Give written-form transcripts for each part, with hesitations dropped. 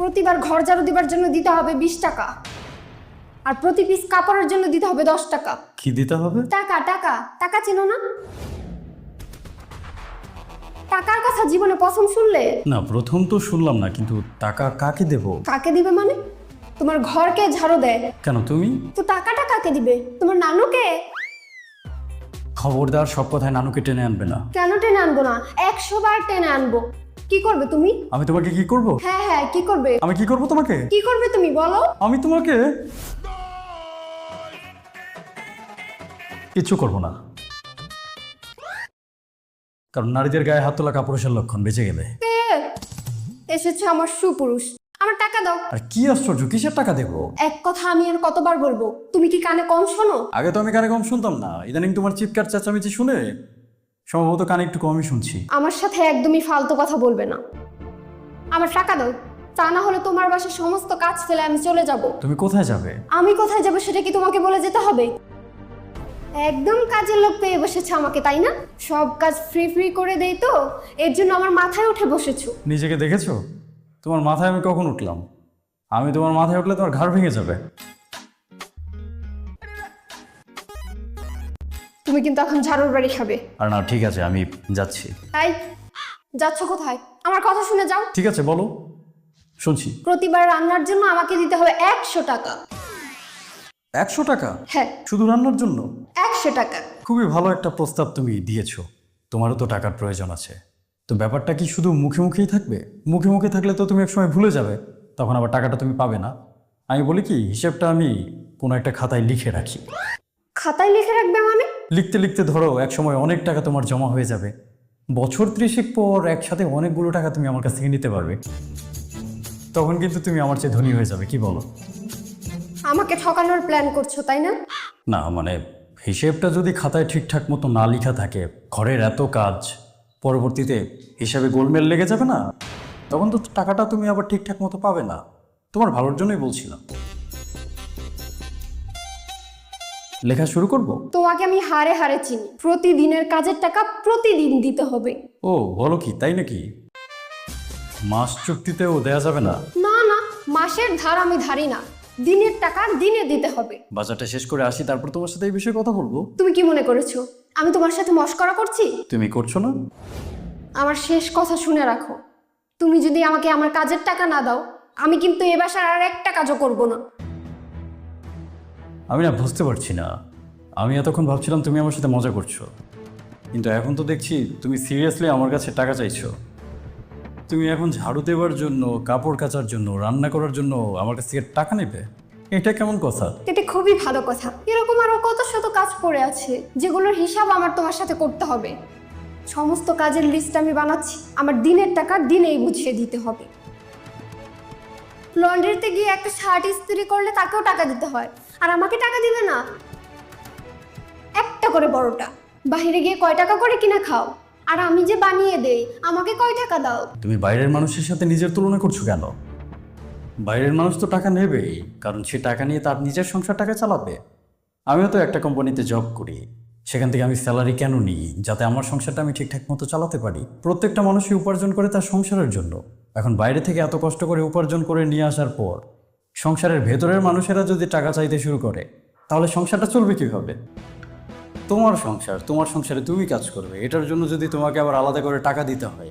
প্রতিবার ঘর ঝাড়ু দিবার জন্য দিতে হবে 20 টাকা, আর প্রতি পিস কাপড়ের জন্য দিতে হবে 10 টাকা। কি দিতে হবে? টাকা টাকা টাকা চেনো না? টাকার কথা জীবনে প্রথম শুনলে? না, প্রথম তো শুনলাম না, কিন্তু টাকা কাকে দেব? কাকে দিবে মানে? তোমার ঘরকে ঝাড়ু দেয় কেন তুমি? তো টাকাটা কাকে দিবে? তোমার নানুকে? খবরদার, সব কথায় নানুকে টেনে আনবে না। কেন টেনে আনবো না? 100 বার টেনে আনবো। কি করবে তুমি? আমি তোমাকে কি করব? হ্যাঁ হ্যাঁ, কি করবে? আমি কি করব তোমাকে? কি করবে তুমি বলো? আমি তোমাকে কিচ্ছু করব না, কারণ নারীদের গায়ে হাত তোলা কাপুরুষের লক্ষণ। বেঁচে গেলে। এসেছে আমার সুপুরুষ, আমার টাকা দাও। আর কি আশ্চর্য, কিসের টাকা দেবো? এক কথা আমি আর কতবার বলবো? তুমি কি কানে কম শোনো? আগে তো আমি কানে কম শুনতাম না, ইদানিং তোমার চিৎকার চেঁচামেচি শুনে সম্ভবত কানে একটু কমই শুনছি। আমার সাথে একদমই ফালতু কথা বলবে না। আমার টাকা দাও, তা না হলে তোমার বাসার সমস্ত কাজ ফেলে আমি চলে যাব। তুমি কোথায় যাবে? আমি কোথায় যাব সেটা কি তোমাকে বলে যেতে হবে? একদম কাজের লোক পেয়ে বসেছো আমাকে, তাই না? সব কাজ ফ্রি ফ্রি করে দেই তো, এর জন্য আমার মাথায় উঠে বসেছো। নিজেকে দেখেছো? তোমার মাথায় আমি কখন উঠলাম? আমি তোমার মাথায় উঠলে তোমার ঘাড় ভেঙে যাবে। তুমি কিন্তু এখন ঝাড়ুর বাড়ি খাবে। আর না, ঠিক আছে, আমি যাচ্ছি। তাই যাচ্ছ কোথায়? আমার কথা শুনে যাও। ঠিক আছে, বলো, শুনছি। প্রতিবার রান্নার জন্য আমাকে দিতে হবে 100 টাকা। 100 টাকা? হ্যাঁ, শুধু রান্নার জন্য? 100 টাকা। খুবই ভালো একটা প্রস্তাব তুমি দিয়েছো। তোমারও তো টাকার প্রয়োজন আছে, তো ব্যাপারটা কি শুধু মুখে মুখেই থাকবে? মুখে মুখে থাকলে তো তুমি একসময় ভুলে যাবে, তখন আবার টাকাটা তুমি পাবে না। আমি বলি কি, হিসেবটা আমি কোনো একটা খাতায় লিখে রাখি। খাতায় লিখে রাখবে মানে? লিখতে লিখতে ধরো একসময় অনেক টাকা তোমার জমা হয়ে যাবে। বছর 30 পর একসাথে অনেকগুলো টাকা তুমি আমার কাছ থেকে নিতে পারবে। তখন কিন্তু তুমি আমার চেয়ে ধনী হয়ে যাবে, কি বলো? আমাকে ঠকানোর প্ল্যান করছো, তাই না? না মানে, হিসেবটা যদি খাতায় ঠিকঠাক মতো না লেখা থাকে, ঘরের এত কাজ, পরবর্তীতে হিসাবে গোলমেল লেগে যাবে না? তখন তো টাকাটা তুমি আবার ঠিকঠাক মতো পাবে না। তোমার ভালোর জন্যই বলছিলাম। লেখা শুরু করব? তোমাকে আমি হারে হারে চিনি। প্রতিদিনের কাজের টাকা প্রতিদিন দিতে হবে। ও বলো কি, তাই নাকি? মাস চুক্তিতেও দেয়া যাবে না? না না, মাসের ধার আমি ধারি না, দিনের টাকা দিনে দিতে হবে। বাজারটা শেষ করে আসি, তারপর তোমার সাথে এই বিষয়ে কথা বলবো। তুমি কি মনে করেছো আমি তোমার সাথে মশকরা করছি? তুমি করছো না? আমার শেষ কথা শুনে রাখো, তুমি যদি আমাকে আমার কাজের টাকা না দাও, আমি কিন্তু এ বাসার আর একটা কাজও করব না। আমি না বুঝতে পারছি না। আমি এতক্ষণ ভাবছিলাম তুমি আমার সাথে মজা করছো, কিন্তু এখন তো দেখছি তুমি সিরিয়াসলি আমার কাছে টাকা চাইছো। তুমি এখন ঝাড়ু দেওয়ার জন্য, কাপড় কাচার জন্য, রান্না করার জন্য আমার কাছ থেকে টাকা নেবে? এটা কেমন কথা? এটা খুবই ভালো কথা। এরকম আরো কত শত কাজ পড়ে আছে যেগুলোর হিসাব আমার তোমার সাথে করতে হবে। সমস্ত কাজের লিস্ট আমি বানাচ্ছি, আমার দিনের টাকা দিনেই বুঝিয়ে দিতে হবে। লন্ড্রিতে গিয়ে একটা শার্ট ইস্ত্রি করলে তাকেও টাকা দিতে হয়, আর আমাকে টাকা দিবে না? একটা করে পরোটা বাইরে গিয়ে কয় টাকা করে কিনা খাও, আর আমি যে বানিয়ে দেই আমাকে কয় টাকা দাও? তুমি বাইরের মানুষের সাথে নিজের তুলনা করছো কেন? বাইরের মানুষ তো টাকা নেবেই, কারণ সে টাকা নিয়ে তার নিজের সংসার টাকা চালাবে। আমিও তো একটা কোম্পানিতে জব করি, সেখান থেকে আমি স্যালারি কেন নিই? যাতে আমার সংসারটা আমি ঠিকঠাক মতো চালাতে পারি। প্রত্যেকটা মানুষই উপার্জন করে তার সংসারের জন্য। এখন বাইরে থেকে এত কষ্ট করে উপার্জন করে নিয়ে আসার পর সংসারের ভেতরের মানুষেরা যদি টাকা চাইতে শুরু করে, তাহলে সংসারটা চলবে কীভাবে? তোমার সংসার, তোমার সংসারে তুমি কাজ করবে, এটার জন্য যদি তোমাকে আবার আলাদা করে টাকা দিতে হয়,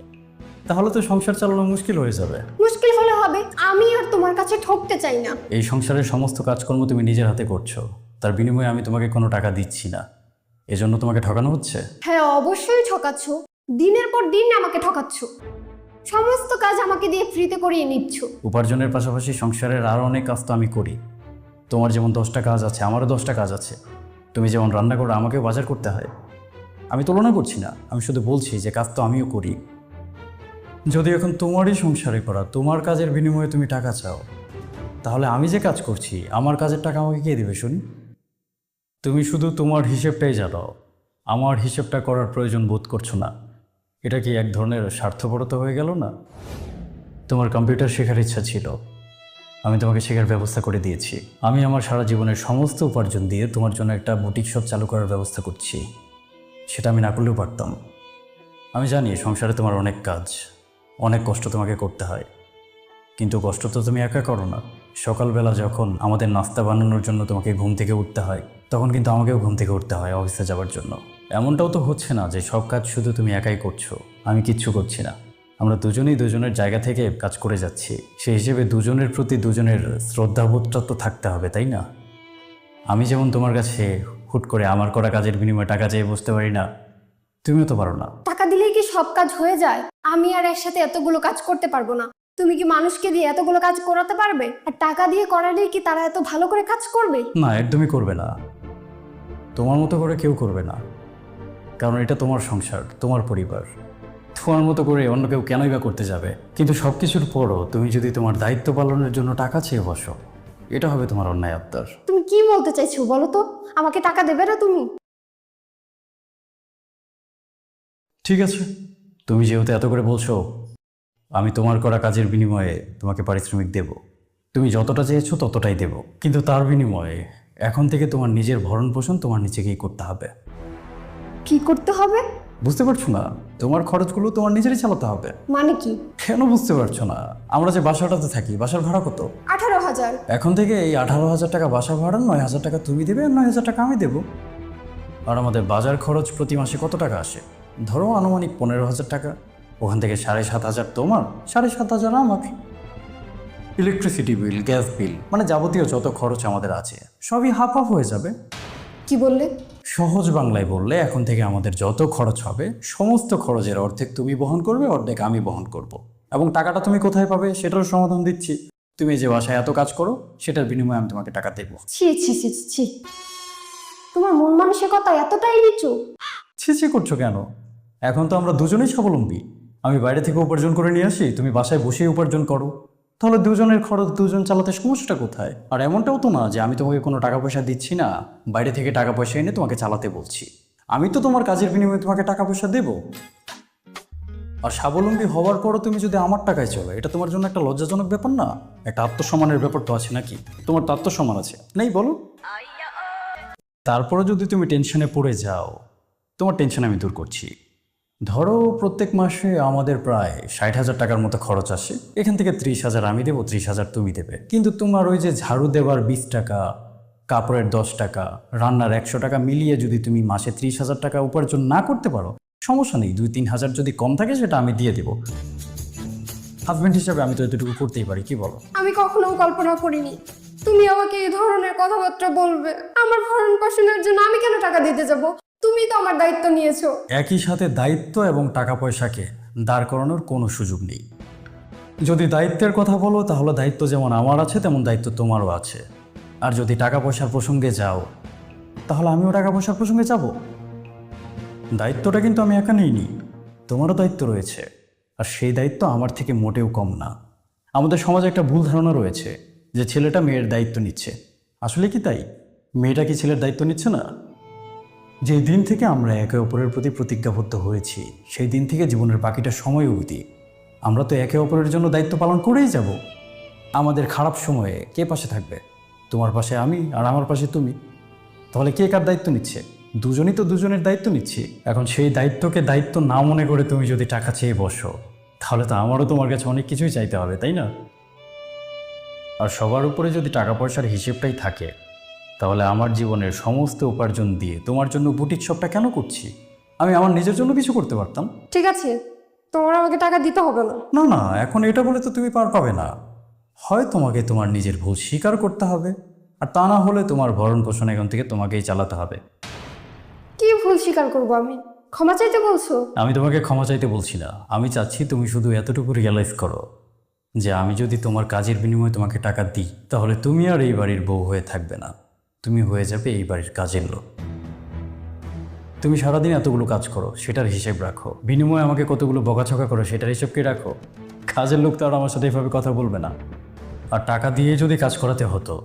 তাহলে তো সংসার চালানো মুশকিল হয়ে যাবে। মুশকিল হলে হবে, আমি আর তোমার কাছে ঠকতে চাই না। এই সংসারের সমস্ত কাজকর্ম তুমি নিজের হাতে করছো, তার বিনিময়ে আমি তোমাকে কোনো টাকা দিচ্ছি না। এজন্য তোমাকে ঠকানো হচ্ছে। হ্যাঁ অবশ্যই ঠকাচ্ছ, দিনের পর দিন আমাকে ঠকাচ্ছ। সমস্ত কাজ আমাকে দিয়ে ফ্রিতে করিয়ে নিচ্ছ। উপার্জনের পাশাপাশি সংসারের আরও অনেক কাজ তো আমি করি। তোমার যেমন 10টা কাজ আছে, আমারও 10টা কাজ আছে। তুমি যেমন রান্না করো, আমাকেও বাজার করতে হয়। আমি তুলনা করছি না, আমি শুধু বলছি যে কাজ তো আমিও করি। যদি এখন তোমারই সংসারে করা, তোমার কাজের বিনিময়ে তুমি টাকা চাও, তাহলে আমি যে কাজ করছি আমার কাজের টাকা আমাকে কে দেবে শুনি? তুমি শুধু তোমার হিসেবটাই জানো, আমার হিসেবটা করার প্রয়োজন বোধ করছো না। এটা কি এক ধরনের স্বার্থপরতা হয়ে গেল না? তোমার কম্পিউটার শেখার ইচ্ছা ছিল, আমি তোমাকে শেখার ব্যবস্থা করে দিয়েছি। আমি আমার সারা জীবনের সমস্ত উপার্জন দিয়ে তোমার জন্য একটা বুটিক শপ চালু করার ব্যবস্থা করছি। সেটা আমি না করলেও পারতাম। আমি জানি সংসারে তোমার অনেক কাজ, অনেক কষ্ট তোমাকে করতে হয়, কিন্তু কষ্ট তো তুমি একা করো না। সকালবেলা যখন আমাদের নাস্তা বানানোর জন্য তোমাকে ঘুম থেকে উঠতে হয়, তখন কিন্তু আমাকেও ঘুম থেকে উঠতে হয় অফিসে যাওয়ার জন্য। এমনটাও তো হচ্ছে না যে সব কাজ শুধু তুমি একাই করছো, আমি কিচ্ছু করছি না। আমরা দুজনেই দুজনের জায়গা থেকে কাজ করে যাচ্ছি। সেই হিসেবে দুজনের প্রতি দুজনের শ্রদ্ধাবোধটা তো থাকতে হবে, তাই না? আমি যেমন তোমার কাছে হুট করে আমার করা কাজের বিনিময়ে টাকা চেয়ে বসতে পারি না, তুমিও তো পারো না। টাকা দিলেই কি সব কাজ হয়ে যায়? আমি আর একসাথে এতগুলো কাজ করতে পারবো না। তুমি কি মানুষকে দিয়ে এতগুলো কাজ করাতে পারবে? আর টাকা দিয়ে করালেই কি তারা এত ভালো করে কাজ করবে? না, একদমই করবে না। তোমার মতো করে কেউ করবে না, কারণ এটা তোমার সংসার, তোমার পরিবার। তোমার মতো করে অন্য কেউ কেনই বা করতে যাবে? কিন্তু সব কিছুর পরও তুমি যদি তোমার দায়িত্ব পালনের জন্য টাকা চেয়ে বসো, এটা হবে তোমার অন্যায় আবদার। তুমি কি বলতে চাইছো বলো তো? আমাকে টাকা দেবে না তুমি? ঠিক আছে, তুমি যেহেতু এত করে বলছো, আমি তোমার করা কাজের বিনিময়ে তোমাকে পারিশ্রমিক দেব। তুমি যতটা চেয়েছো ততটাই দেব, কিন্তু তার বিনিময়ে এখন থেকে তোমার নিজের ভরণ পোষণ তোমার নিজেকেই করতে হবে। কি করতে হবে? বুঝতে পারছো না? তোমার খরচগুলো তোমার নিজেরই চালাতে হবে। মানে কি? কেন বুঝতে পারছো না? আমরা যে বাসাটাতে থাকি, বাসার ভাড়া কত? 18,000। এখন থেকে এই 18,000 টাকা বাসা ভাড়া, 9,000 টাকা তুমি দেবে আর 9,000 টাকা আমি দেবো। আর আমাদের বাজার খরচ প্রতি মাসে কত টাকা আসে? ধরো আনুমানিক 15,000 টাকা। ওখান থেকে 7,500 তোমার, 7,500 আমার। ইলেকট্রিসিটি বিল, গ্যাস বিল, মানে যাবতীয় যত খরচ আমাদের আছে সবই হাফ হাফ হয়ে যাবে। কি বললে? সহজ বাংলায় বললে, এখন থেকে আমাদের যত খরচ হবে সমস্ত খরচের অর্ধেক তুমি বহন করবে, অর্ধেক আমি বহন করব। এবং টাকাটা তুমি কোথায় পাবে সেটারও সমাধান দিচ্ছি। তুমি যে বাসায় এত কাজ করো সেটার বিনিময়ে আমি তোমাকে টাকা দেবো। ছি ছি ছি ছি, তোমার মন মানসিকতা এতটাই নিচু? ছি করছো কেন? এখন তো আমরা দুজনেই স্বাবলম্বী। আমি বাইরে থেকে উপার্জন করে নিয়ে আসি, তুমি বাসায় বসেই উপার্জন করো। তাহলে দুজনের খরচ দুজন চালাতে সমস্যাটা কোথায়? আর এমনটাও তো না যে আমি তোমাকে কোনো টাকা পয়সা দিচ্ছি না, বাইরে থেকে টাকা পয়সা এনে তোমাকে চালাতে বলছি। আমি তো তোমার কাজের বিনিময়ে তোমাকে টাকা পয়সা দেবো। আর স্বাবলম্বী হওয়ার পরও তুমি যদি আমার টাকায় চলো, এটা তোমার জন্য একটা লজ্জাজনক ব্যাপার না? একটা আত্মসম্মানের ব্যাপার তো আছে নাকি? তোমার তো আত্মসম্মান আছে, নেই বলো? তারপরে যদি তুমি টেনশনে পড়ে যাও, তোমার টেনশন আমি দূর করছি। ধরো প্রত্যেক মাসে আমাদের প্রায় 60,000 টাকার মতো খরচ আসে। এখান থেকে 30,000 আমি দেবো, 30,000 তুমি দেবে। কিন্তু তোমার ওই যে ঝাড়ু দেওয়ার 20 টাকা, কাপড়ের 10 টাকা, রান্নার 100 টাকা মিলিয়ে যদি তুমি মাসে 30,000 টাকা উপার্জন না করতে পারো, সমস্যা নেই, 2-3 হাজার যদি কম থাকে সেটা আমি দিয়ে দেবো। হাজব্যান্ড হিসাবে আমি তো এতটুকু করতেই পারি, কি বলো? আমি কখনো কল্পনা করিনি তুমি আমাকে এই ধরনের কথাবার্তা বলবে। আমার ভরণ পোষণের জন্য আমি কেন টাকা দিতে যাব? তুমি তো আমার দায়িত্ব নিয়েছো। একই সাথে দায়িত্ব এবং টাকা পয়সাকে দাঁড় করানোর কোনো সুযোগ নেই। যদি দায়িত্বের কথা বলো, তাহলে দায়িত্ব যেমন আমার আছে তেমন দায়িত্ব তোমারও আছে। আর যদি টাকা পয়সার প্রসঙ্গে যাও, তাহলে আমিও টাকা পয়সার প্রসঙ্গে যাব। দায়িত্বটা কিন্তু আমি একা নিইনি, তোমারও দায়িত্ব রয়েছে। আর সেই দায়িত্ব আমার থেকে মোটেও কম না। আমাদের সমাজে একটা ভুল ধারণা রয়েছে যে ছেলেটা মেয়ের দায়িত্ব নিচ্ছে। আসলে কি তাই? মেয়েটা কি ছেলের দায়িত্ব নিচ্ছে না? যেই দিন থেকে আমরা একে অপরের প্রতি প্রতিজ্ঞাবদ্ধ হয়েছি, সেই দিন থেকে জীবনের বাকিটা সময় অবধি আমরা তো একে অপরের জন্য দায়িত্ব পালন করেই যাব। আমাদের খারাপ সময়ে কে পাশে থাকবে? তোমার পাশে আমি আর আমার পাশে তুমি। তাহলে কে কার দায়িত্ব নিচ্ছে? দুজনই তো দুজনের দায়িত্ব নিচ্ছি। এখন সেই দায়িত্বকে দায়িত্ব না মনে করে তুমি যদি টাকা চেয়ে বসো, তাহলে তো আমারও তোমার কাছে অনেক কিছুই চাইতে হবে, তাই না? আর সবার উপরে যদি টাকা পয়সার হিসেবটাই থাকে, তাহলে আমার জীবনের সমস্ত উপার্জন দিয়ে তোমার জন্য বুটিক শপটা কেন করছি? আমি আমার নিজের জন্য কিছু করতে পারতাম। ঠিক আছে, তোমার আমাকে টাকা দিতে হবে না। না না, এখন এটা বলে তো তুমি পার পাবে না। হয় তোমাকে তোমার নিজের ভুল স্বীকার করতে হবে, আর তা না হলে তোমার ভরণ পোষণ এখন থেকে তোমাকেই চালাতে হবে। কি ভুল স্বীকার করবো আমি? ক্ষমা চাইতে বলছো? আমি তোমাকে ক্ষমা চাইতে বলছি না, আমি চাচ্ছি তুমি শুধু এতটুকু রিয়েলাইজ করো যে আমি যদি তোমার কাজের বিনিময়ে তোমাকে টাকা দিই, তাহলে তুমি আর এই বাড়ির বউ হয়ে থাকবে না, তুমি হয়ে যাবে এই বাড়ির কাজের লোক। তুমি সারাদিন এতগুলো কাজ করো, সেটার হিসেব রাখো। বিনিময়ে আমাকে কতগুলো বকাঝকা করো, সেটার হিসেব কি রাখো? কাজের লোক তো আর আমার সাথে এভাবে কথা বলবে না। আর টাকা দিয়ে যদি কাজ করাতে হতো,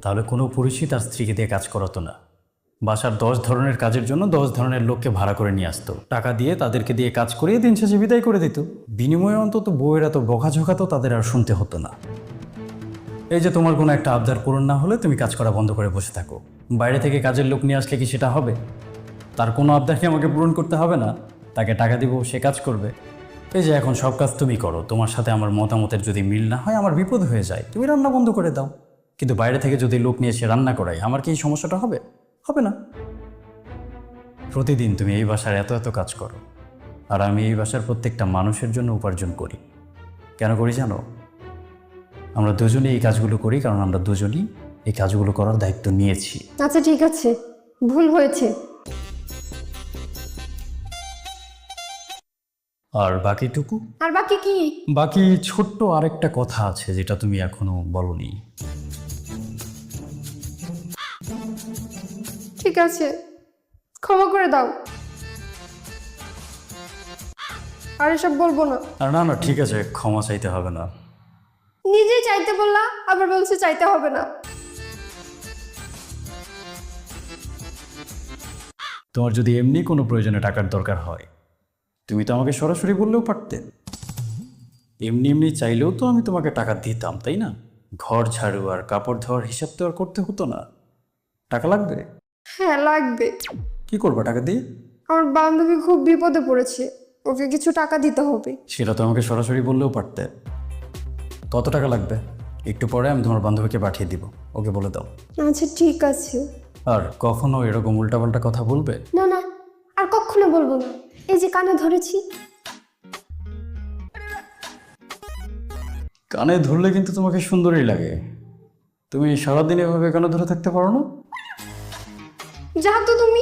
তাহলে কোনো পুরুষই তার স্ত্রীকে দিয়ে কাজ করাতো না। বাসার 10 ধরনের কাজের জন্য 10 ধরনের লোককে ভাড়া করে নিয়ে আসতো, টাকা দিয়ে তাদেরকে দিয়ে কাজ করিয়ে দিন শেষে বিদায় করে দিত। বিনিময়ে অন্তত বউয়ের এত বকাঝকা তো তাদের আর শুনতে হতো না। এই যে তোমার কোনো একটা আবদার পূরণ না হলে তুমি কাজ করা বন্ধ করে বসে থাকো, বাইরে থেকে কাজের লোক নিয়ে আসলে কি সেটা হবে? তার কোনো আবদার কি আমাকে পূরণ করতে হবে না? তাকে টাকা দিব, সে কাজ করবে। এই যে এখন সব কাজ তুমি করো, তোমার সাথে আমার মতামতের যদি মিল না হয় আমার বিপদ হয়ে যায়, তুমি রান্না বন্ধ করে দাও। কিন্তু বাইরে থেকে যদি লোক নিয়ে এসে রান্না করাই, আমার কি এই সমস্যাটা হবে? হবে না। প্রতিদিন তুমি এই বাসার এত এত কাজ করো, আর আমি এই বাসার প্রত্যেকটা মানুষের জন্য উপার্জন করি। কেন করি জানো? আমরা দুজনেই এই কাজগুলো করি কারণ আমরা দুজনেই এই কাজগুলো করার দায়িত্ব নিয়েছি। আচ্ছা ঠিক আছে, ভুল হয়েছে। আর বাকিটুকু, আর বাকি কি? বাকি ছোট্ট আরেকটা কথা আছে যেটা তুমি এখনো বলনি। ঠিক আছে, ক্ষমা করে দাও। আর এসব বলবো না। আর না না ঠিক আছে, ক্ষমা চাইতে হবে না। নিজেই চাইতে বললা, আবার বলছে চাইতে হবে না। তোমার যদি এমনি কোনো প্রয়োজনে টাকার দরকার হয়, তুমি তো আমাকে সরাসরি বললেও পারতে। এমনি এমনি চাইলেও তো আমি তোমাকে টাকা দিতাম, তাই না? ঘর ঝাড়ু আর কাপড় ধোয়ার হিসাব তো আর করতে হতো না। টাকা লাগবে? হ্যাঁ লাগবে। কি করবা টাকা দিয়ে? আমার বান্ধবী খুব বিপদে পড়েছে, ওকে কিছু টাকা দিতে হবে। সেটা তো আমাকে সরাসরি বললেও পারতে। কত টাকা লাগবে? একটু পরে আমি তোমার বান্ধবীকে পাঠিয়ে দিব, ওকে বলে দাও। আচ্ছা ঠিক আছে। আর কখনো এরকম উল্টাপাল্টা কথা বলবে? না না, আর কখনো বলবো না। এই যে কানে ধরেছি। কানে ধরলে কিন্তু তোমাকে সুন্দরই লাগে। তুমি সারাদিন এভাবে কানে ধরে থাকতে পারো না? যা তো তুমি।